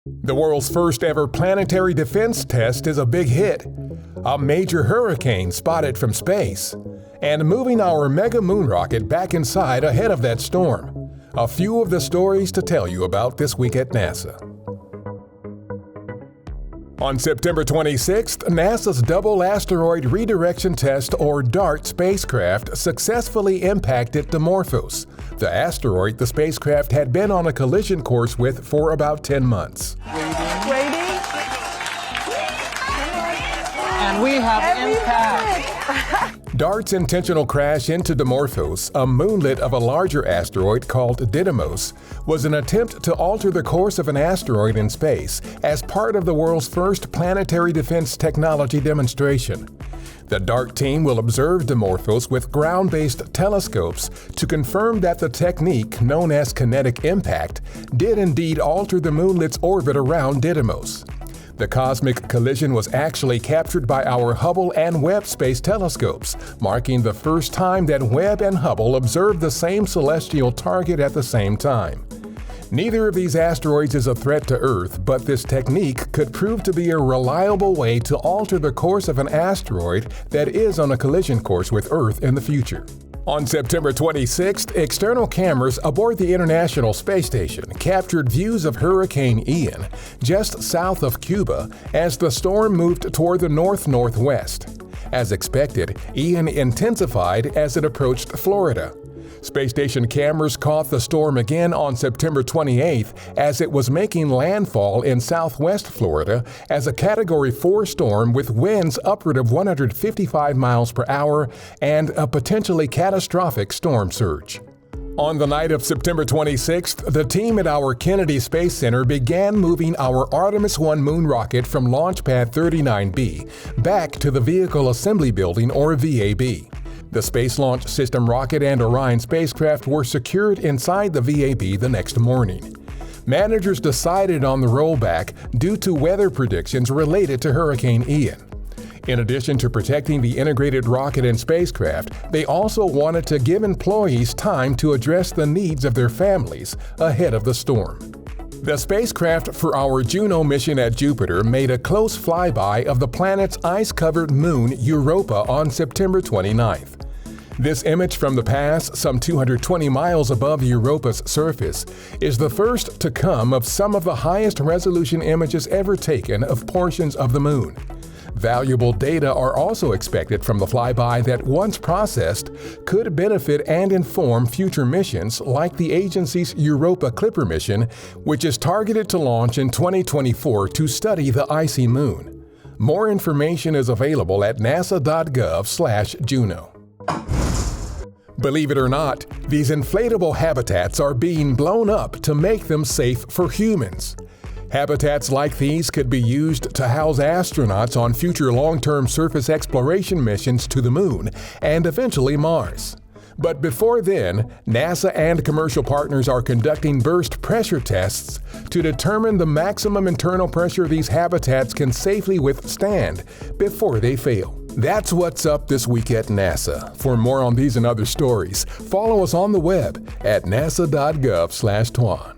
The world's first ever planetary defense test is a big hit. A major hurricane spotted from space. And moving our mega moon rocket back inside ahead of that storm. A few of the stories to tell you about this week at NASA. On September 26th, NASA's Double Asteroid Redirection Test, or DART spacecraft, successfully impacted Dimorphos, the asteroid the spacecraft had been on a collision course with for about 10 months. Waiting. And we have impact. DART's intentional crash into Dimorphos, a moonlet of a larger asteroid called Didymos, was an attempt to alter the course of an asteroid in space as part of the world's first planetary defense technology demonstration. The DART team will observe Dimorphos with ground-based telescopes to confirm that the technique, known as kinetic impact, did indeed alter the moonlet's orbit around Didymos. The cosmic collision was actually captured by our Hubble and Webb space telescopes, marking the first time that Webb and Hubble observed the same celestial target at the same time. Neither of these asteroids is a threat to Earth, but this technique could prove to be a reliable way to alter the course of an asteroid that is on a collision course with Earth in the future. On September 26th, external cameras aboard the International Space Station captured views of Hurricane Ian just south of Cuba as the storm moved toward the north-northwest. As expected, Ian intensified as it approached Florida. Space station cameras caught the storm again on September 28th as it was making landfall in southwest Florida as a Category 4 storm with winds upward of 155 miles per hour and a potentially catastrophic storm surge. On the night of September 26th, the team at our Kennedy Space Center began moving our Artemis 1 moon rocket from Launch Pad 39B back to the Vehicle Assembly Building, or VAB. The Space Launch System rocket and Orion spacecraft were secured inside the VAB the next morning. Managers decided on the rollback due to weather predictions related to Hurricane Ian. In addition to protecting the integrated rocket and spacecraft, they also wanted to give employees time to address the needs of their families ahead of the storm. The spacecraft for our Juno mission at Jupiter made a close flyby of the planet's ice-covered moon Europa on September 29th. This image from the pass, some 220 miles above Europa's surface, is the first to come of some of the highest resolution images ever taken of portions of the moon. Valuable data are also expected from the flyby that, once processed, could benefit and inform future missions like the agency's Europa Clipper mission, which is targeted to launch in 2024 to study the icy moon. More information is available at nasa.gov/Juno. Believe it or not, these inflatable habitats are being blown up to make them safe for humans. Habitats like these could be used to house astronauts on future long-term surface exploration missions to the Moon and eventually Mars. But before then, NASA and commercial partners are conducting burst pressure tests to determine the maximum internal pressure these habitats can safely withstand before they fail. That's what's up this week at NASA. For more on these and other stories, follow us on the web at nasa.gov/Tuan.